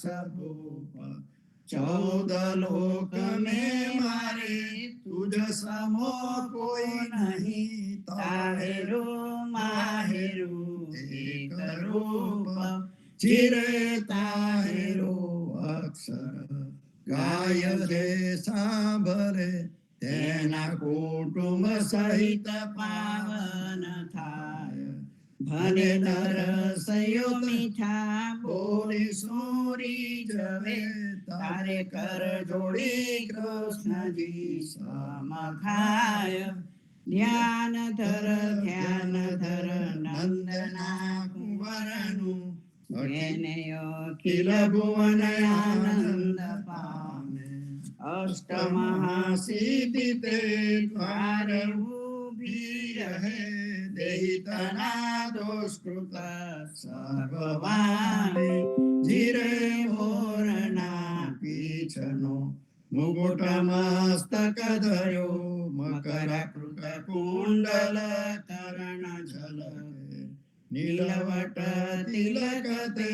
સભૂપ 14 લોક में मारे तुझ समो कोई नहीं ताहेरो माहेरो एक रूप चिरे ताहेरो अक्षर गाय जे सांभरे तेना कुटुंब सहित पावन थाय भने नरसयो मीठा बोली सूरी जवे तारे कर जोड़ी कृष्ण जी समखाय ध्यान धर नंदना कुंवरनु એને અખિલ ભુવન આનંદ પામે અષ્ટમહાસિદ્ધિ તે દ્વારે ઊભી રહે દેહિતના દોષકૃત સર્વવાને જીરે મોરના પીછનો મુગુટ મસ્તક ધર્યો મકરાકૃત કુંડલ કરણ ઝલકે નીલવટ તિલક તે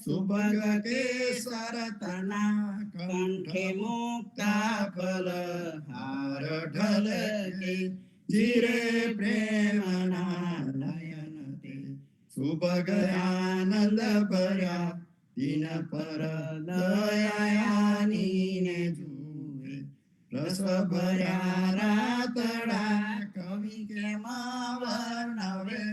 સુભગ કેસર તના કંઠે મુક્તા ફલ હાર ઢલકે જીરે પ્રેમના નયન તે સુભગ આનંદ ભર્યા દિન પર દયાની જુએ રસ ભર્યા રાતડા કવિ કેમ વર્ણવે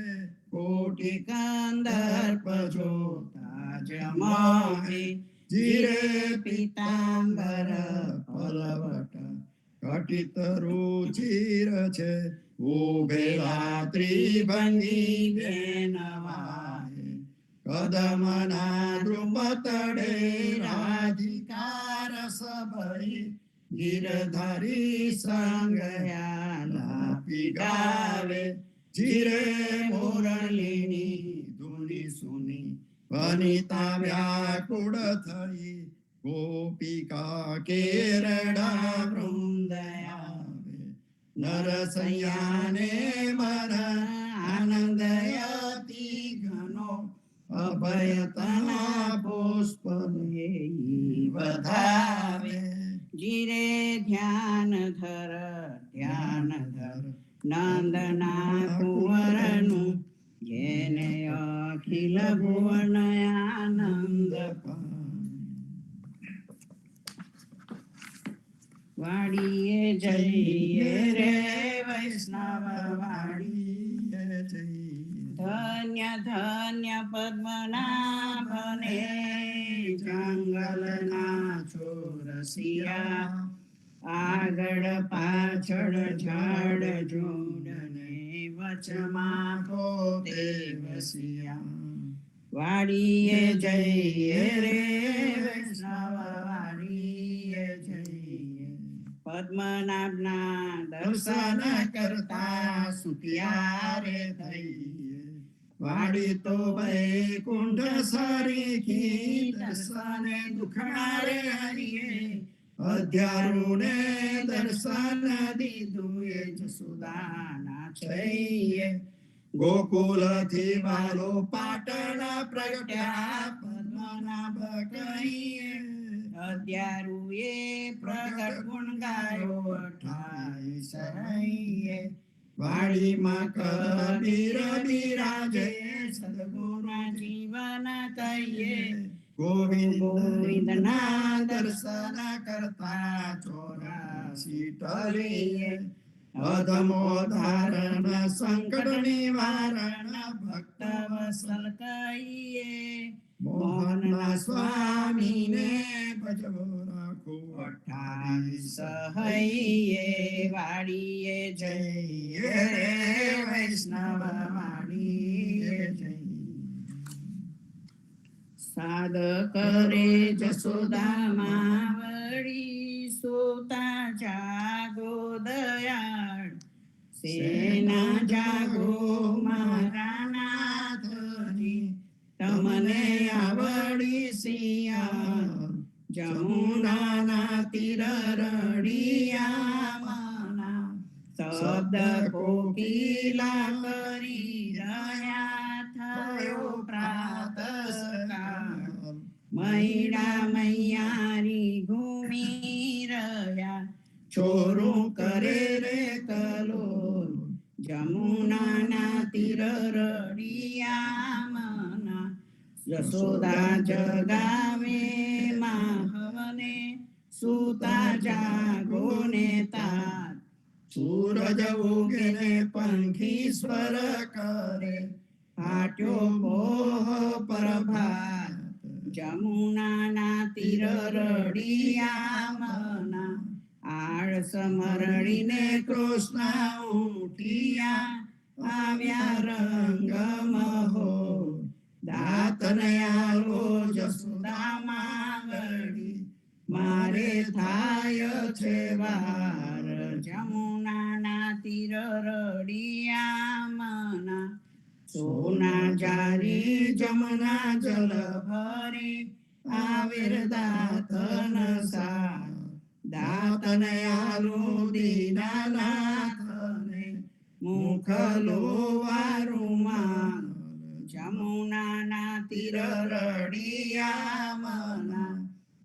કોટી કંદર્પ જોતા જમાહે જીરે પીતાંબર પલવટ કટિત રુચિર છે ઉભેલા ત્રિભંગી બેનવાહે કદમના દ્રુમ તડે રાધિકાર સભરી ગીરધારી સંગયા પીગાવે જીરે મોરલીની ધૂની સુની વનિતા વ્યાકુળ થઈ ગોપિકા કેરડા વૃંદયાવે નરસૈયાને મન આનંદ અતિ ઘનો અભયતના પુષ્પ વધાવે જીરે ધ્યાન ધર નંદના કુંવરનું જેને અખિલ ભુવન આનંદ વાડીએ જઈએ રે વૈષ્ણવ વાડીએ જઈએ ધન્ય ધન્ય પદ્મનાભને જંગલના ચોરસિયા આગળ પાછળ ઝાડ ઝૂંડને વચમાં પોતે વસિયા વાડીએ જઈએ રે વૈષ્ણવ વાડીએ જઈએ પદ્મનાભના દર્શન કરતા સુખિયા રે થઈએ વાડી તો વૈકુંઠ સરીખી દર્શને દુખણા રે હરિએ અધ્યારુને દર્શન દીધું એ જસુદાના છઈએ ગોકુલથી બાલો પાટણ પ્રગટ્યા પદ્મનાભ કહીએ અધ્યારુએ પ્રગટ ગુણ ગાયો 28 રહીએ વાડીમાં કબીર બિરાજે સદગુરુના જીવન કહીએ ગોવિંદના દર્શન કરતા 84 ટલીએ અધમો ધારણ સંકટ નિવારણ ભક્ત વસલ કહીએ મોહનના સ્વામીને ભજવો રાખો 28 હૈયે વાડીએ જઈએ રે વૈષ્ણવ વાડીએ જઈએ સાદ કરે જશોદામાં વળી સોતા જાગો દયાળ સેના જાગો મારા નાથજી તમને આવડી સિયા જમુનાના તીર રડિયામાંના શબ્દ કોકિલા કરી રહ્યા થયો પ્રાત મૈડા મૈયારી ઘૂમી રહ્યા છોરું કરે રે કલોલ જમુનાના તીર રડિયામના યશોદા જગાવે માહવને સુતા જાગો ને તાર સૂરજ ઉગે ને પંખી સ્વર કરે ફાટ્યો મોહ પ્રભાત જમુનાના તીર રડિયામના આળસ મરડીને કૃષ્ણ ઉઠિયા આવ્યા રંગ મહો દાતને આલો જસુદા માંગડી મારે થાય છે વાર જમુનાના તીર રડિયામના સોના જારી જમના જલ ભરી આવેર દાતન સા દાતને આલો દીનાનાથને મુખ લોવારુમાં જમુનાના તીર રડિયામના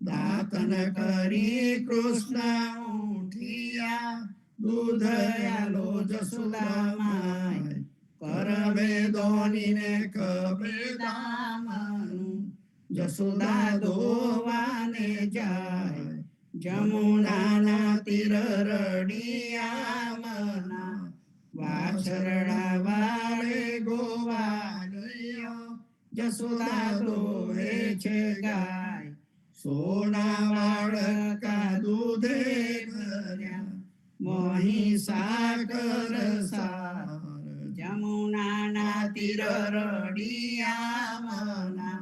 દાતન કરી કૃષ્ણ ઉઠિયા દૂધ આલો જસુદા માય કરવે દોનીને કબે દામનું જસુદા દોવાને જાય જમુનાના તીર રડિયામના વાછરડા વાળે ગોવાળિયો જસુદા દોહે છે ગાય સોના વાળકા દૂધે ભર્યા મોહી સાકર સાર જમુનાના તીર રડિયામના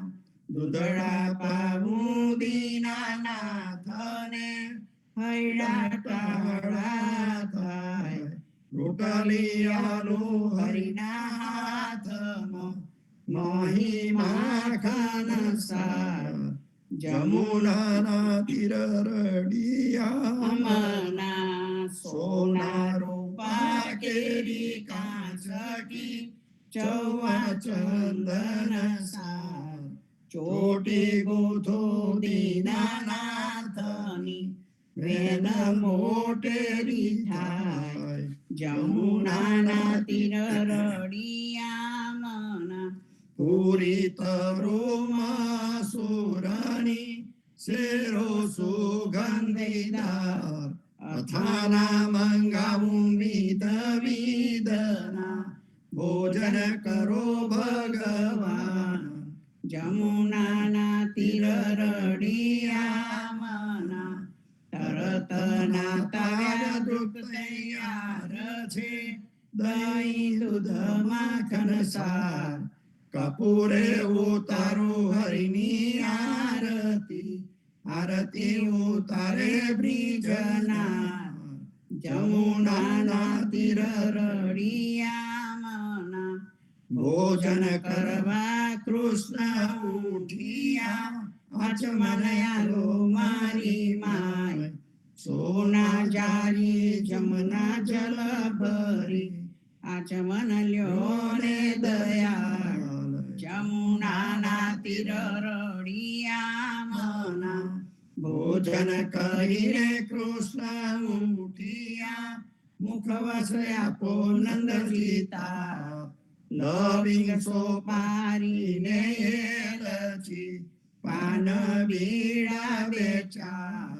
દૂધડા પાવું દીનાનાથને હૈડા ટાળા થાય રોટલી આલો હરિના હાથમાં મોહી માખન સાર જમુનાના તીર રડિયામના સોના રૂપા કેરી કાંચકી ચૌવા ચંદન સાર ચોટી ગોથો દીનાનાથની વેન મોટેરી થાય જમુનાના તીર રડિયામના પૂરી તરુમાં સુરની શેરો સુગંધીદાર અથાના મંગાવું વિધ વિધના ભોજન કરો ભગવાન જમુનાના તીર રડિયામના તરત નાતા દુઃખ તૈયાર છે દહીં દૂધ માખણ સાર કપૂરે ઉતારો હરિની આરતી આરતી ઉતારે બ્રિજના જમુનાના તીર રડિયામના ભોજન કરવા કૃષ્ણ ઉઠિયા આચમનયાલો મારી માય સોના જારી જમના જલ ભરી આચમન લ્યો ને દયાળ જમુનાના તીર રડિયામના ભોજન કરીને કૃષ્ણ ઉઠિયા મુખ વસ્યા નંદજીતા લવિંગ સોપારીને લચી પાન બીડા બેચા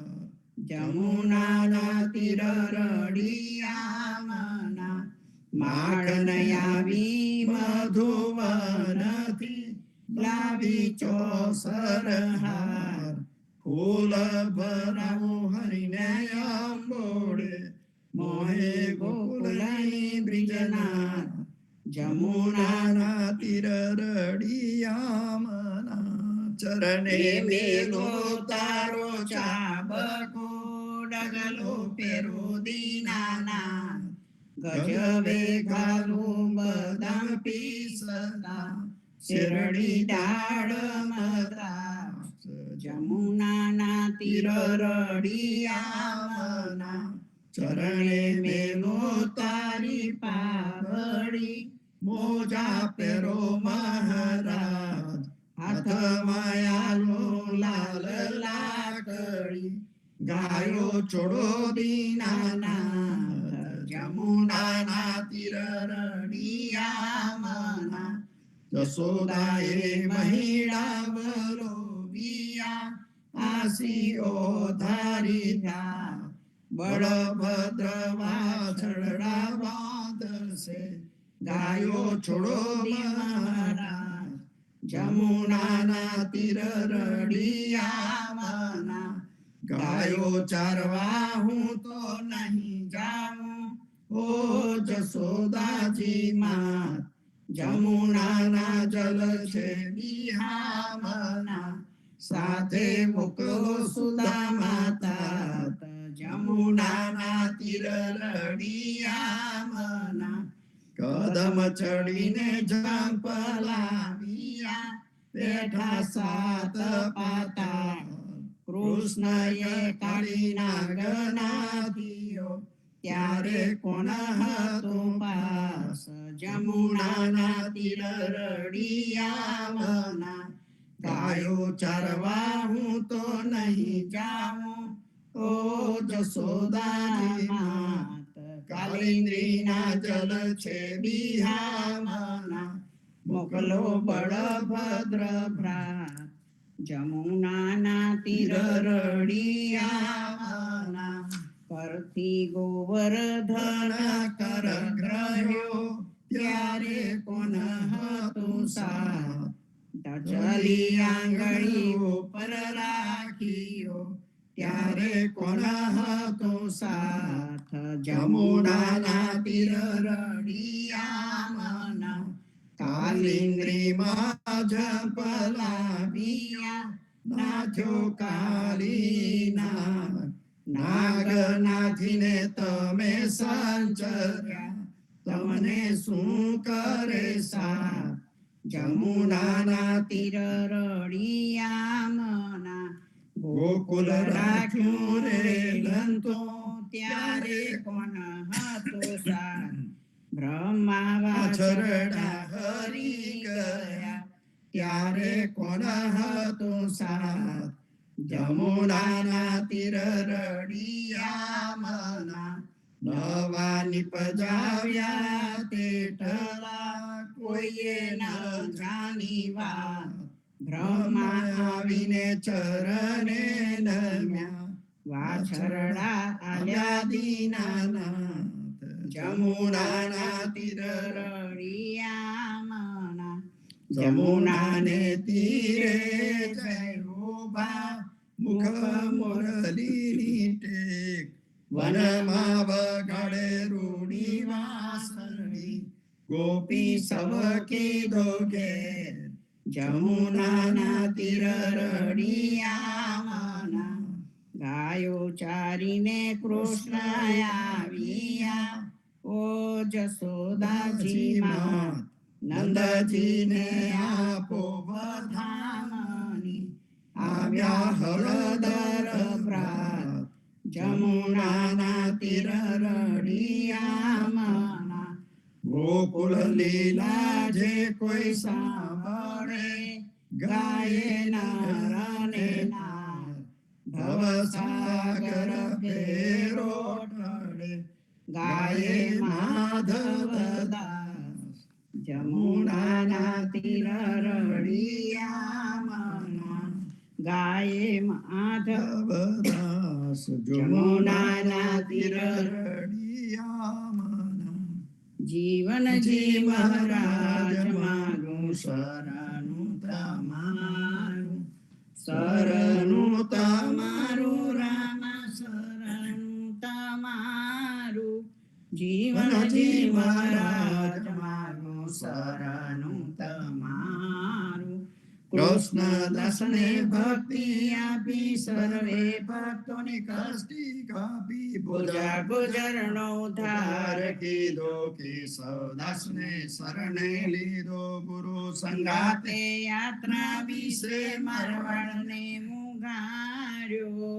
જમુનાના તીર રડિયામના માળન આવી મધુવનથી લાવી ચોસર હાર ફૂલ ભરાવું હરિને અંબોડે મોહે ગોકુલની બ્રિજના જમુનાના તીર રડિયામના ચરણે મેલો તારો ચાબકો ડગલો પેરો દીનાના ગજવે ઘાલું બદામ પીસતા શેરડી દાળ મદ્રાસ જમુનાના તીર રડિયામના ચરણે મેલો તારી પાઘડી મોજા પેરો મહારાજ હાથમાં આલો લાલ લાકડી, ગાયો છોડો દીનાનાથ, જમુનાના તીર રડિયામણા, જશોદાએ મહિડા વલોવિયા, આસીઓ ધારીધા, બળભદ્ર વાછરડા બાંધશે, ગાયો છોડો મહારાજ, જમુનાના તીર રડિયામણા, ગાયો ચારવા હું તો નહીં જાઉં, ઓ જશોદાજી માત, જમુનાના જલ છે બિહામણા, સાથે મોકલો સુદા માતા, જમુનાના તીર રડિયામણા, કદમ ચડીને ઝંપલાવ્યા, બેઠા સાત પાતા, કૃષ્ણએ કાળી નાગનાથીઓ, ત્યારે કોણ હતું પાસ, જમુનાના તીર રડિયામણા, ગાયો ચારવા હું તો નહીં જાઉં, ઓ જશોદાજી માત, કાલિંદ્રીના જલ છે બિહામણા, મોકલો બળભદ્ર ભ્રાત, જમુનાના તીર રડિયામણા, કરથી ગોવર્ધન કર ગ્રહ્યો, ત્યારે કોણ હતું સાથ, ચલી આંગળી ઉપર રાખીઓ, ત્યારે કોણ હતું સાથ, જમુનાના તીર રડિયામણા, કાલિંદ્રીમાં ઝંપલાવ્યા, નાથ્યો કાલીનાગ, નાગનાથીને તમે સંચર્યા, તમને શું કરે સાથ, જમુનાના તીર રડિયામણા, ગોકુલ રાખ્યું રે લંતો, ત્યારે કોણ હતું સાથ, બ્રહ્મા વાછરડા હરી ગયા, ત્યારે કોણ હતું સાથ, જમુનાના તીર રડિયામણા, નવા નિપજાવ્યા તેટલા, કોઈએ ન જાણી વાત, બ્રહ્મા આવીને ચરણે નમ્યા, વાછરડા આલ્યા દીનાનાથ, જમુનાના તીર રડિયામણા, જમુનાને તીરે જય ઉભા, મુખ મુરલીની ટેક, વનમાં વગાડે રૂડી વાસળી, ગોપી સવ કીધો ઘેર, જમુનાના તીર રડિયામણા, ગાયો ચારીને કૃષ્ણ આવ્યા, ઓ જશોદાજી માત, નંદજીને આપો વધામણી, આવ્યા હળદર પ્રાત, જમુનાના તીર રડિયામણા, ગોકુળ લીલા જે કોઈ સાંભળે, ગાયે નર ને નાર, ભવસાગર ફેરો ઢળે, ગાયે માધવ દાસ, જમુનાના તીર રડિયામણા, ગાયે માધવ દાસ, જમુનાના તીર રડિયામણા, જીવનજી મહારાજ મારું શરણું તમારું, શરણું તમારું રામ, શરણું તમારું, જીવનજી મહારાજ મારું શરણું તમારું, કૃષ્ણ દાસને ભક્તિ આપી, સર્વે ભક્તોને કષ્ટી કાપી, ગુજર ગુજરનો ઉદ્ધાર કીધો, કેશવદાસને શરણે લીધો, ગુરુ સંગાતે યાત્રા વિશે મારવાડને મુગાર્યો,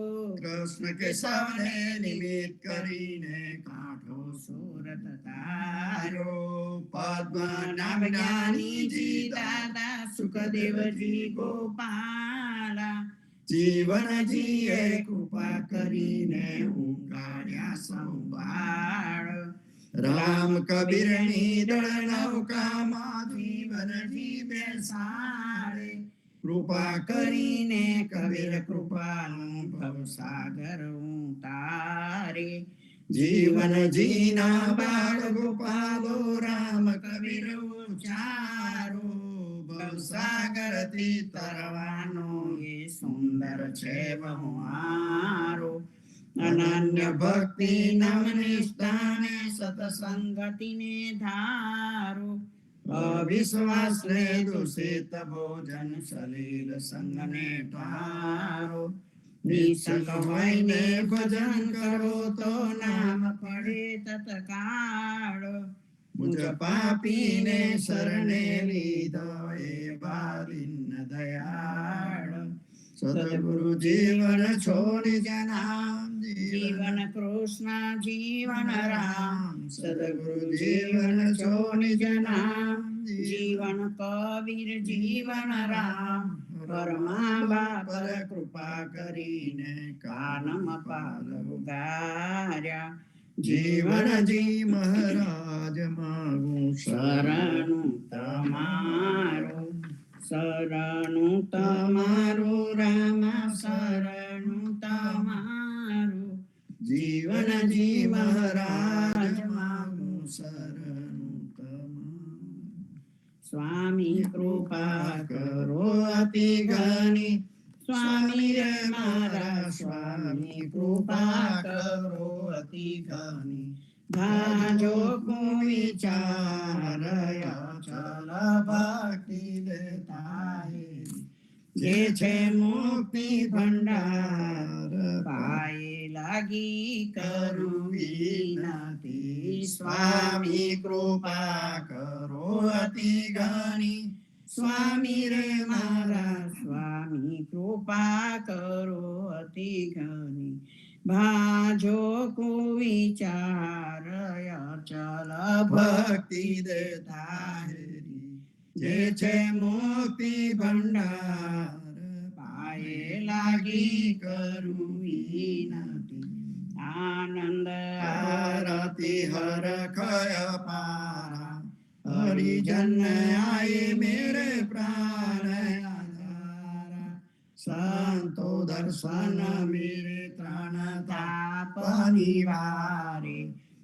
કૃષ્ણ કેશવને નિમિત્ત કરીને કાંઠો સુરત તાર્યો. પદ્મનાભ જ્ઞાનીજી દાદા સુખદેવજી ગોપાલા જીવનજીએ કૃપા કરીને ઉગાડ્યા સંભાળ. રામ કબીરની દળ નૌકામાં જીવનજી બેસાડે. કૃપા કરીને કબીર કૃપાનું ભવસાગર ઉતારે. જીવનજીના બાળ ગોપાલો રામ કબીર ઉચારો. ભવસાગરથી તરવાનો એ સુંદર છે બહુમારો. અનન્ય ભક્તિ નમનિષ્ઠાને સતસંગતિને ધારો. અવિશ્વાસને દૂષિત ભોજન સલીલ સંગને ટારો. નિસંગ હોઈને ભજન કરો તો નામ પડે તત્કાળ. મુજ પાપીને શરણે લીધો એવા દીન દયાળ. સદગુરુ જીવન છોડી જનામ જીવન કૃષ્ણ જીવન રામ. સદગુરુ જીવન છોડી જનામ જીવન કબીર જીવન રામ. પરમા બાપ કૃપા કરીને કાનમ પાલ ઉગાર્યા. જીવનજી મહારાજ માગું શરણું તમારું. શરણું તમારું રામ શરણું તમારું. જીવનજી મહારાજ માગું શરણું તમારું. સ્વામી કૃપા કરો અતિ ઘણી. સ્વામી રે મારા સ્વામી કૃપા કરો અતિ ઘણી. ભાજો કો વિચાર અચલ ભક્તિ દેતા. જે છે મુક્તિ ભંડાર પાયે લાગી કરું વિનતી. સ્વામી કૃપા કરો અતિ ઘણી. સ્વામી રે મારા સ્વામી કૃપા કરો અતિ ઘણી. ભાજો કુવિચાર અચલ ભક્તિ દેતા. જે છે મુક્તિ ભંડાર પાયે લાગી કરું વિનતી. આનંદ આરતી હર ખય પારા. હરિજન આયે મેરે પ્રાણ આધારા. સંતો દર્શન મેરે ત્રણ તાપ નિવારે.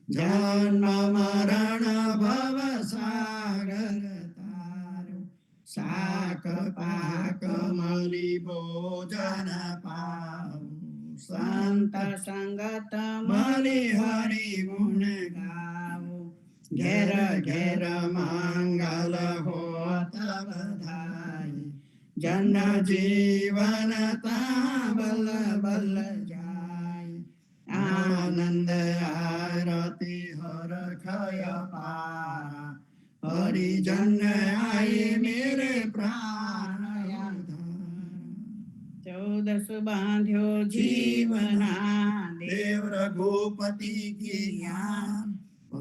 જન્મ મરણ ભવ સાગર તારો. શાક પાક મળી ભોજન પાવું. સંત સંગત મળી હરિ ગુણ ગાવું. ઘેર ઘેર મંગલ હોત બધાઈ. જન જીવન તા બલ બલ જાય. આનંદ આરતી હર ખય પારા. હરિજન આયે મેરે પ્રાણ આધારા. 14 બાંધ્યો જીવના દેવ રઘુપતિ કી જ્ઞાન.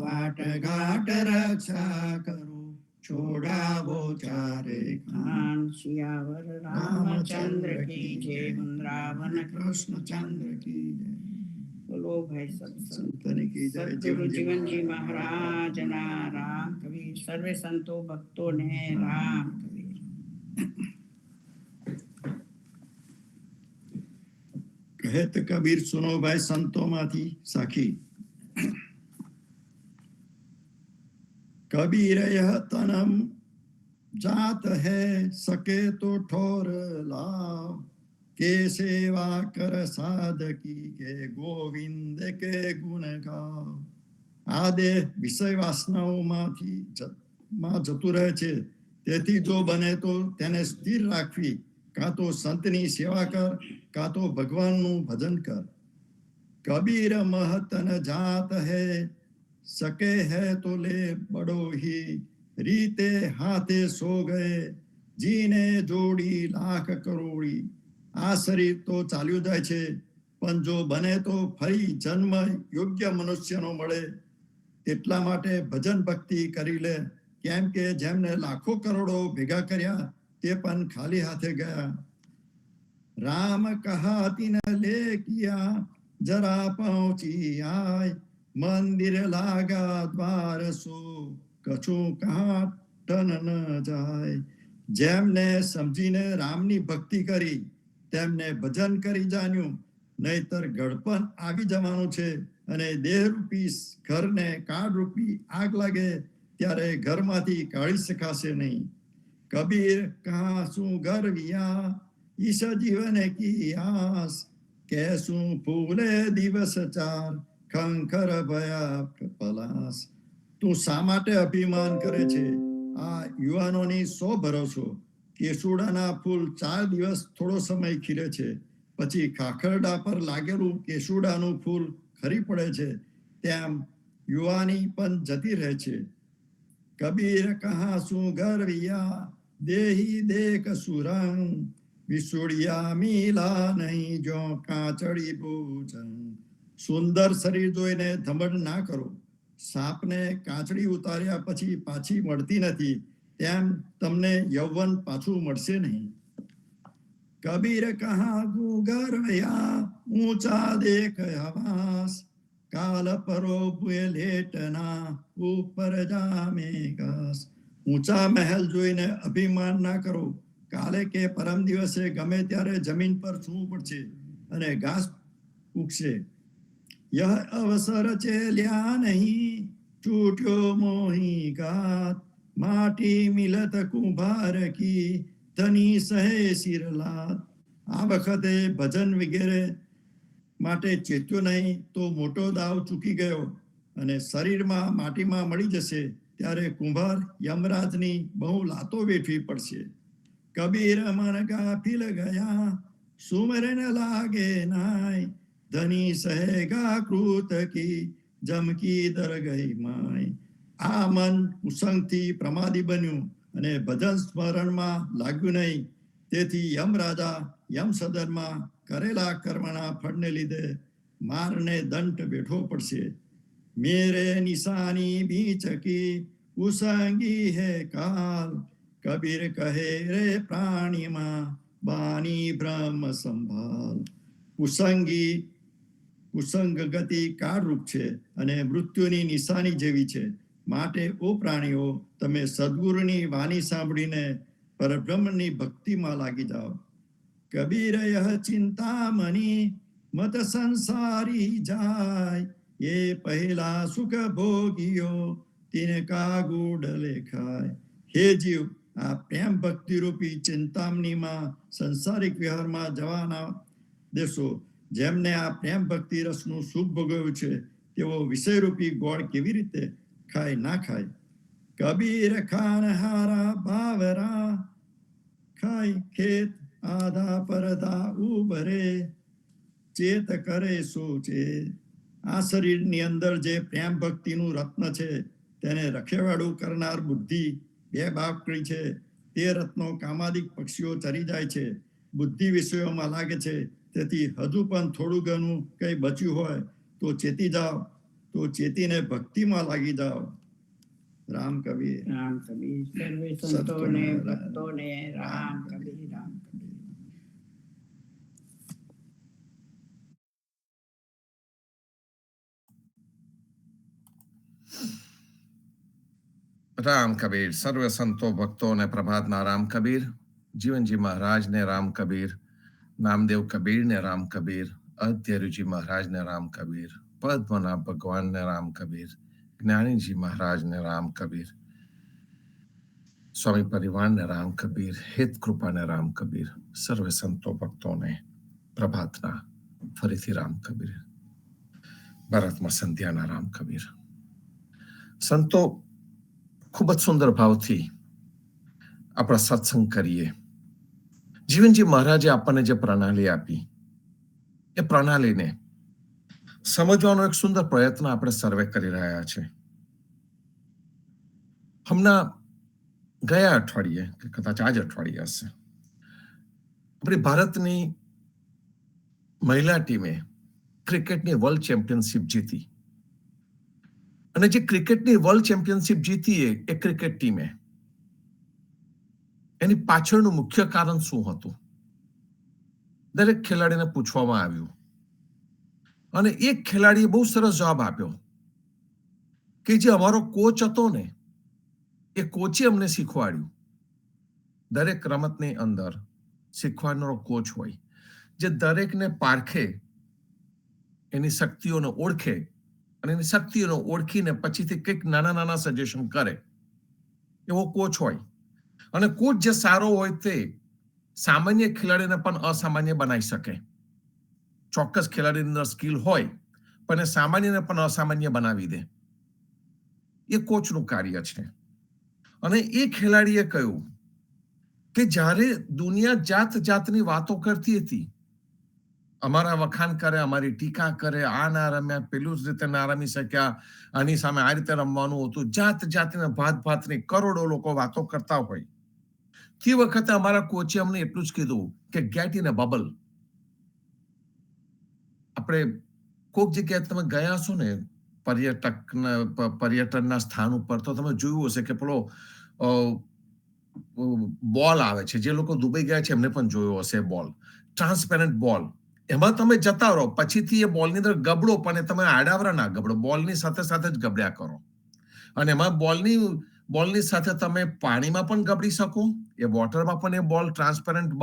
વાટ ઘાટ રક્ષા કરો છોડાવો ચારે ખાન. શિયાવર રામચંદ્ર કી જય. વૃંદાવન કૃષ્ણચંદ્ર કી જય. બોલો ભાઈ સંતન કી જય. સદગુરુ જીવનજી મહારાજના રામ કબીર. સર્વે સંતો ભક્તોને રામ કબીર. કહેત કબીર સુનો ભાઈ સંતોમાંથી સાખી. कबीर यह तनम जात है सके तो ठोर लाभ. के सेवा कर साधकी के गोविंद के गुण गाव. આ દેહ વિષય વાસનાઓમાંથી જતું રહે છે. તેથી જો બને તો તેને સ્થિર રાખવી. કાં તો સંતની સેવા કર, કાં તો ભગવાનનું ભજન કર. કબીર મહતન જાત હૈ सके है तो ले बड़ो ही. रीते हाथे सो गए जीने जोड़ी लाख करोड़ी. આ શરીર તો ચાલ્યું જાય છે, પણ જો બને તો ફરી જન્મ યોગ્ય મનુષ્યનો મળે એટલા માટે ભજન ભક્તિ કરી લે, કેમ કે જેમને લાખો કરોડો ભેગા કર્યા તે પણ ખાલી હાથે ગયા. રામ કહા તિન લે કિયા જરા પહોંચી આય, મંદિર લાગા દ્વાર સો કછું કહા ટન ન જાય. જેમને સમજીને રામની ભક્તિ કરી તેમને ભજન કરી જાણ્યું, નહીતર ગળપણ આવી જવાનું છે અને દેહરૂપી ઘરને કાળરૂપી આગ લાગે ત્યારે ઘરમાંથી કાઢી શકાશે નહીં. કબીર કહા શું ગરવિયા ઈશ જીવન કી આસ, કેસું ફૂલે દિવસ ચાર ખંખર ભયા પલાસ. તું શા માટે અભિમાન કરે છે? આ યુવાનોની સો ભરોસો. કેસુડાના ફૂલ 4 દિવસ થોડો સમય ખીલે છે, પછી ખાખરડા પર લાગેલું કેસુડાનું ફૂલ ખરી પડે છે, તેમ યુવાની પણ જતી રહે છે. કબીર કહા શું ગરવિયા દેહી દેખ સુરંગ, વિસુડિયા મીલા નહીં જો કાચડી ભૂજંગ. સુંદર શરીર જોઈને ધમડ ના કરો. સાપને કાચડી ઉતાર્યા પછી પાછી મળતી નથી, તેમ તમને યૌવન પાછું મળશે નહીં. કબીર કહા ગુગરયા ઊંચા દેખ આવાસ, કાલ પરો ભૂએ લેટના ઉપર જામે ઘાસ. ઊંચા મહેલ જોઈને અભિમાન ના કરો. કાલે કે પરમ દિવસે ગમે ત્યારે જમીન પર સૂવું પડશે અને ઘાસ ઉગશે. યહ અવસર ચેલ્યા નહીં છૂટ્યો મોહી ઘાત, માટી મિલત કુંભાર કી ધની સહે શિરલાત. આ વખતે ભજન વગેરે માટે ચેત્યો નહીં તો મોટો દાવ ચૂકી ગયો અને શરીરમાં માટીમાં મળી જશે ત્યારે કુંભાર યમરાજની બહુ લાતો વેઠવી પડશે. કબીર મન ગાફિલ ગયા સુમરન લાગે નાય, ધની સહેગા કૃત કી જમકી દર ગઈ માય. આ મન કુસંગથી પ્રમાદી બન્યું અને ભજન સ્મરણમાં લાગ્યું નહીં, તેથી યમરાજા યમ સદનમાં કરેલા કર્મના ફળને લીધે મારને દંડ બેઠો પડશે. મેરે નિશાની બીચ કી કુસંગી હે કાલ, કબીર કહે રે પ્રાણીમાં બાની બ્રહ્મ સંભાલ. કુસંગ ગતિ કાળરૂપ છે અને મૃત્યુની નિશાની જેવી છે. માટે ઓ પ્રાણીઓ, તમે સદગુરુની વાણી સાંભળીને પરબ્રહ્મની ભક્તિમાં લાગી જાઓ. કબીર યહ ચિંતામણી મત સંસારી જાય, એ પહેલા સુખ ભોગીયો તિનકા ગુડ લેખાય. હે જીવ, આ પ્રેમ ભક્તિ રૂપી ચિંતામણીમાં સંસારિક વિહારમાં જવાના દેશો. જેમને આ પ્રેમ ભક્તિ રસનું સુખ ભોગવ્યું છે તેઓ વિષયરૂપી ગોળ કેવી રીતે ખાય ના ખાય. કબીર ખાન હારા બાવરા ખાય ખેત આધા પરધા ઉભરે, ચેત કરે સોચે. આ શરીરની અંદર જે પ્રેમ ભક્તિનું રત્ન છે તેને રખેવાળું કરનાર બુદ્ધિ 2 બાપકડી છે. તે રત્નો કામાદિક પક્ષીઓ ચરી જાય છે, બુદ્ધિ વિષયોમાં લાગે છે. તેથી હજુ પણ થોડું ઘણું કંઈ બચ્યું હોય તો ચેતી જાઓ, તો ચેતીને ભક્તિમાં લાગી જાઓ. રામ કબીર. રામ કબીર. સર્વે સંતોને ભક્તોને રામ કબીર. રામ કબીર. રામ કબીર. સર્વે સંતો ભક્તોને પ્રભાતના રામ કબીર. જીવનજી મહારાજને રામ કબીર, નામદેવ કબીરને રામ કબીર, અધ્યરુજી મહારાજને રામ કબીર, પદ્મનાભ ભગવાનને રામ કબીર, જ્ઞાનીજી મહારાજને રામ કબીર, સ્વામી પરિવારને રામ કબીર, હિત કૃપાને રામ કબીર. સર્વે સંતો ભક્તોને પ્રભાતના ફરીથી રામ કબીર, ભારતમાં સંધ્યાના રામ કબીર. સંતો ખૂબ જ સુંદર ભાવથી આપણા સત્સંગ કરીએ. જીવનજી મહારાજે આપણને જે પ્રણાલી આપી એ પ્રણાલીને સમજવાનો એક સુંદર પ્રયત્ન આપણે સર્વે કરી રહ્યા છે. હમણાં ગયા અઠવાડિયે કે કદાચ આજ અઠવાડિયે હશે, આપણી ભારતની મહિલા ટીમે ક્રિકેટની વર્લ્ડ ચેમ્પિયનશિપ જીતી. અને જે ક્રિકેટની વર્લ્ડ ચેમ્પિયનશિપ જીતી એ ક્રિકેટ ટીમે, એની પાછળનું મુખ્ય કારણ શું હતું? દરેક ખેલાડીને પૂછવામાં આવ્યું અને એક ખેલાડીએ બહુ સરસ જવાબ આપ્યો કે જે અમારો કોચ હતો ને, એ કોચે અમને શીખવાડ્યું. દરેક રમતની અંદર શીખવાડનારો કોચ હોય, જે દરેકને પારખે, એની શક્તિઓને ઓળખે અને એની શક્તિઓને ઓળખીને પછીથી કંઈક નાના નાના સજેશન કરે, એવો કોચ હોય. અને કોચ જે સારો હોય તે સામાન્ય ખેલાડીને પણ અસામાન્ય બનાવી શકે. ચોક્કસ ખેલાડીની અંદર સ્કિલ હોય પણ એ સામાન્યને પણ અસામાન્ય બનાવી દે. એ કોચનું કાર્ય છે. અને એ ખેલાડીએ કહ્યું કે જ્યારે દુનિયા જાત જાતની વાતો કરતી હતી, અમારા વખાણ કરે, અમારી ટીકા કરે, આ ના રમ્યા, પેલું જ રીતે ના રમી શક્યા, આની સામે આ રીતે રમવાનું હતું, જાત જાતની ભાત ભાતની કરોડો લોકો વાતો કરતા હોય, તે વખતે અમારા કોચે અમને એટલું જ કીધું કે ગેટ ઇન અ બબલ. આપણે કોઈક જગ્યાએ તમે ગયા છો ને પર્યટનના સ્થાન ઉપર, તો તમે જોયું હશે કે પેલો બોલ આવે છે. જે લોકો દુબઈ ગયા છે એમને પણ જોયો હશે બોલ, ટ્રાન્સપેરન્ટ બોલ. એમાં તમે જતા રહો, પછીથી એ બોલની અંદર ગબડો, પણ તમે આડાવરા ના ગબડો, બોલની સાથે સાથે જ ગબડ્યા કરો. અને એમાં બોલની સાથે તમે પાણીમાં પણ ગબડી શકો, એ વોટરમાં પણ એ બોલ ટ્રાન્સપેરન્ટ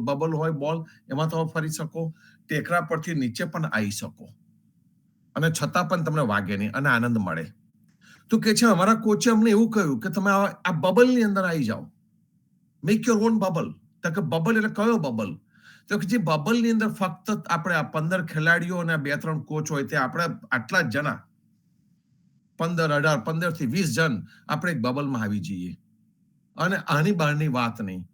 બબલ હોય બોલ, એમાં તમે ફરી શકો, ટેકરા પરથી નીચે પણ આવી શકો, અને છતાં પણ તમને વાગે નહીં અને આનંદ મળે. તો કે છે અમારા કોચે અમને એવું કહ્યું કે તમે આ બબલની અંદર આવી જાઓ, મેક યોર ઓન બબલ. તો કે બબલ એટલે કયો બબલ? તો કે જે બબલની અંદર ફક્ત આપણે આ 15 ખેલાડીઓ અને 2-3 કોચ હોય, તે આપણે આટલા જ જણા, 15 થી 20 જણ આપણે એક બબલમાં આવી જઈએ, અને આની બહારની વાત નહીં.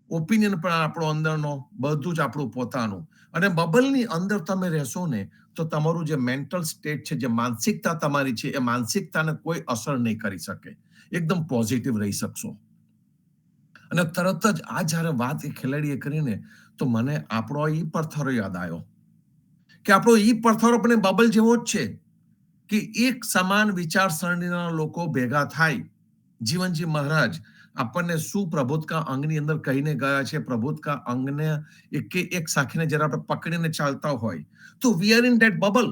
ઓપિનિયન પણ આપણો અંદરનો, બધું જ આપણું પોતાનું. અને બબલની અંદર તમે રહેશો ને તો તમારું જે મેન્ટલ સ્ટેટ છે, જે માનસિકતા તમારી છે, એ માનસિકતાને કોઈ અસર નહીં કરી શકે. એકદમ પોઝિટિવ રહી શકશો. અને તરત જ આ જ્યારે વાત એ ખેલાડીએ કરીને, તો મને આપણો ઈ પથ્થરો યાદ આવ્યો કે આપણો ઈ પથ્થરો પણ બબલ જેવો જ છે કે એક સમાન વિચારસરણીના લોકો ભેગા થાય. જીવનજી મહારાજ આપણને શું પ્રબોધકા અંગની અંદર કહીને ગયા છે? પ્રબોધકા અંગને એક સાખીને જ્યારે આપણે પકડીને ચાલતા હોય તો we are in that bubble.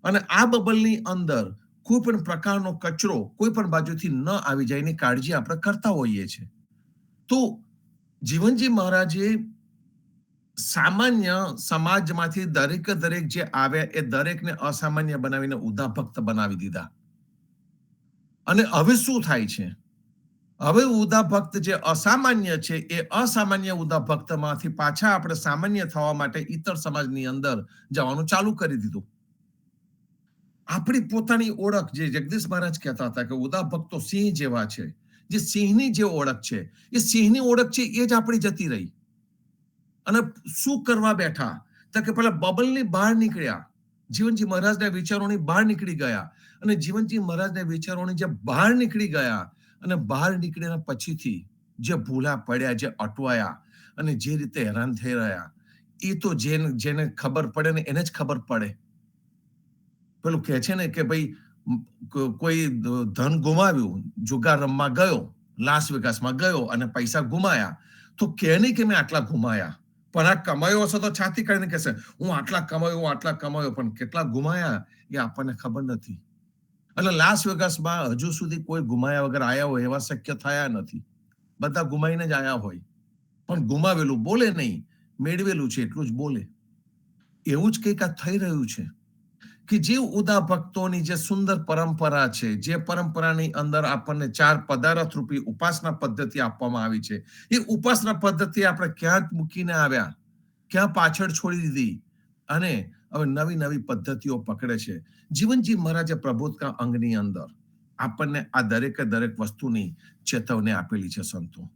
અને આ બબલની અંદર કોઈ પણ પ્રકારનો કચરો કોઈ પણ બાજુથી ન આવી જાય એની કાળજી આપણે કરતા હોઈએ છીએ. તો જીવનજી મહારાજે સામાન્ય સમાજમાંથી દરેક જે આવ્યા એ દરેકને અસામાન્ય બનાવીને ઉદા ભક્ત બનાવી દીધા. અને હવે શું થાય છે? હવે ઉદા ભક્ત જે અસામાન્ય છે એ અસામાન્ય ઉદા ભક્તમાંથી પાછા આપણે સામાન્ય થવા માટે ઇતર સમાજની અંદર જવાનું ચાલુ કરી દીધું. આપણી પોતાની ઓળખ, જે જગદીશ મહારાજ કહેતા હતા કે ઉદા ભક્તો સિંહ જેવા છે, જે સિંહની જે ઓળખ છે, એ સિંહની ઓળખ છે એ જ આપણી જતી રહી. અને શું કરવા બેઠા? તો કે પેલા બબલની બહાર નીકળ્યા, જીવનજી મહારાજના વિચારોની બહાર નીકળી ગયા. અને જીવનજી મહારાજના વિચારોની જે બહાર નીકળી ગયા, અને બહાર નીકળ્યા પછીથી જે ભૂલા પડ્યા, જે અટવાયા અને જે રીતે હેરાન થઈ રહ્યા, એ તો જેને ખબર પડે ને એને જ ખબર પડે. પેલું કહે છે ને કે ભાઈ કોઈ ધન ગુમાવ્યું, જુગાર રમવા ગયો, લાસ વેગાસમાં ગયો અને પૈસા ગુમાયા, તો કે નહીં કે મેં આટલા ગુમાયા, પણ આ કમાયો હશે તો છાતી કરીને કહેશે હું આટલા કમાયો, પણ કેટલા ગુમાયા એ આપણને ખબર નથી. એટલે લાસ વેગાસમાં હજુ સુધી કોઈ ગુમાયા વગર આયા હોય એવા શક્ય થયા નથી. બધા ગુમાઈને જ આયા હોય, પણ ગુમાવેલું બોલે નહીં, મેળવેલું છે એટલું જ બોલે. એવું જ કંઈક આ થઈ રહ્યું છે કે જે ઉદા ભક્તોની જે સુંદર પરંપરા છે, જે પરંપરાની અંદર આપણને 4 પદાર્થ રૂપી ઉપાસના પદ્ધતિ આપવામાં આવી છે, એ ઉપાસના પદ્ધતિ આપણે ક્યાં મૂકીને આવ્યા, ક્યાં પાછળ છોડી દીધી, અને હવે નવી પદ્ધતિઓ પકડે છે. જીવનજી મહારાજે પ્રબોધકા અંગની અંદર આપણને આ દરેક વસ્તુની ચેતવણી આપેલી છે સંતો.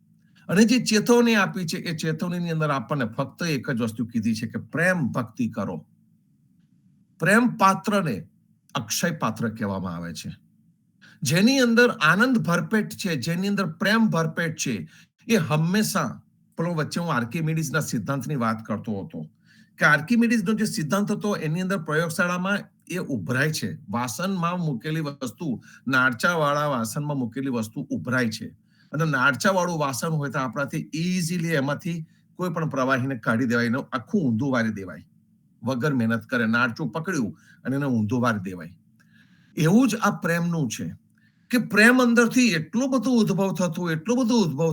અને જે ચેતવણી આપી છે એ ચેતવણીની અંદર આપણને ફક્ત એક જ વસ્તુ કીધી છે કે પ્રેમ ભક્તિ કરો. પ્રેમ પાત્રને અક્ષય પાત્ર કહેવામાં આવે છે. જેની અંદર આનંદ ભરપેટ છે, જેની અંદર પ્રેમ ભરપેટ છે, એ હંમેશા, પેલો વચ્ચે હું આર્કિમિડીઝના સિદ્ધાંતની વાત કરતો હતો કે આર્કિમિડીઝનો જે સિદ્ધાંત હતો એની અંદર પ્રયોગશાળામાં એ ઉભરાય છે. વાસણમાં મૂકેલી વસ્તુ, નાળચાવાળા વાસણમાં મૂકેલી વસ્તુ ઉભરાય છે. અને નાળચાવાળું વાસણ હોય તો આપણાથી ઇઝીલી એમાંથી કોઈ પણ પ્રવાહીને કાઢી દેવાય, એનું આખું ઊંધું વારી દેવાય વગર મહેનત કરે. નાળચું પકડ્યું અને એને ઊંધું વારી દેવાય. એવું જ આ પ્રેમનું છે કે પ્રેમ અંદરથી એટલો બધો ઉદ્ભવ